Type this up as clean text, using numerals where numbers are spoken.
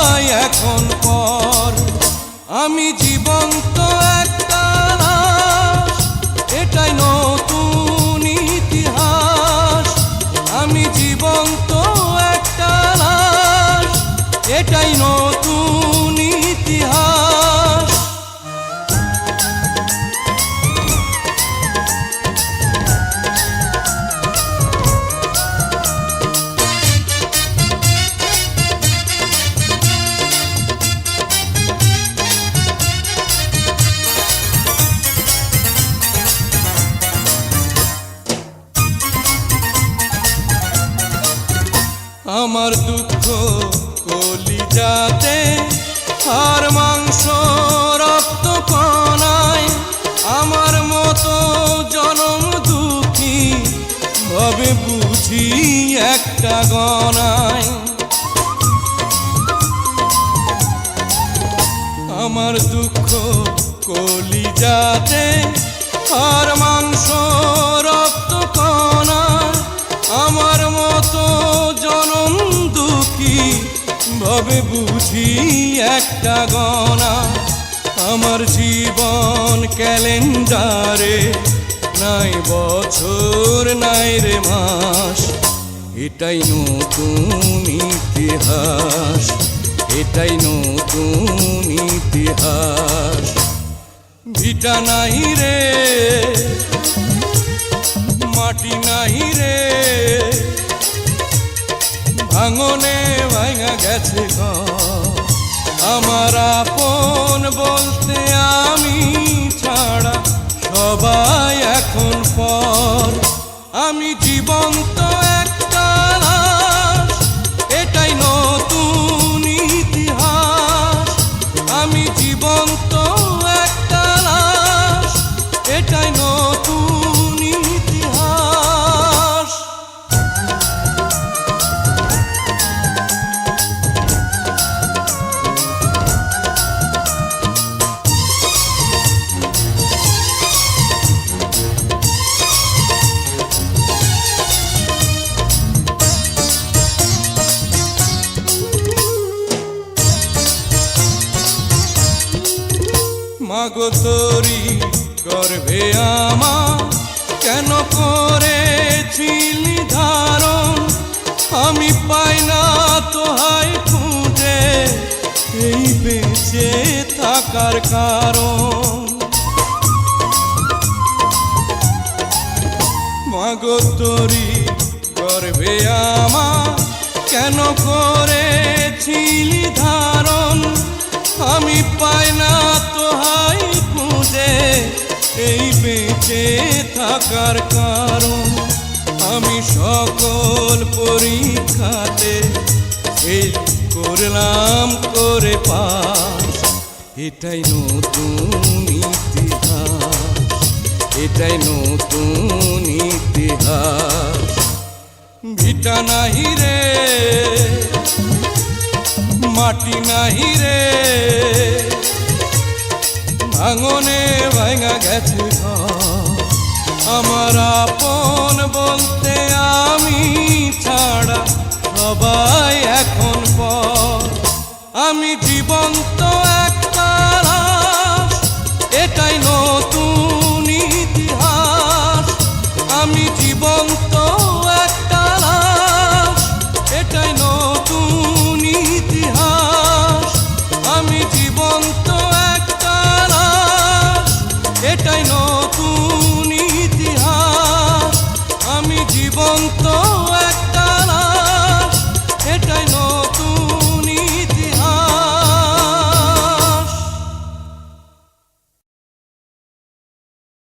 সবাই এখন পর। আমি জীবন্ত একটা লাশ, এটাই নতুন ইতিহাস। আমি জীবন্ত একটা লাশ, এটাই নতুন ইতিহাস। আমার দুঃখ কলিজাতে, হাড় মাংস রক্ত কণায়, আমার মতো জনম দুঃখী ভাবে বুঝি একটা গণায়। আমার দুঃখ কলিজাতে, হাড় মাংস রক্ত কণায়, আমার মতো জনম দুঃখী ভাবে বুঝি একটা গণা। আমার জীবন ক্যালেন্ডারে নাই বছর নাই রে মাস, এটাই নতুন ইতিহাস, এটাই নতুন ইতিহাস। ভিটা নাই রে, মাটি নাই রে, ভাঙনে ভাঙা গেছে ঘর। আমার আপন বলতে আমি ছাড়া সবাই এখন পর। আমি জীবন্ত একটা লাশ, এটাই নতুন ইতিহাস। আমি জীবন্ত একটা লাশ, এটাই নতুন ইতিহাস। মাগো তোরি গর্ভে আমার কেন করেছিলি ধারণ, আমি পাই না তোহাই খুঁজে এই বেঁচে থাকার কারণ। মাগো তোরি গর্ভে আমার কেন করেছিলি ধারণ, আমি পাই না তোহাই খুঁজে এই বেঁচে থাকার কারণ। আমি সকল পরীক্ষাতে এই করলাম করে পাস, এটাই নতুন ইতিহাস, এটাই নতুন ইতিহাস। ভিটা নাহি রে, মাটি নাহি রে, ভাঙনে ভাঙা গেছে ঘর। আমার আপন বলতে আমি ছাড়া সবাই এখন পর। আমি জীবন্ত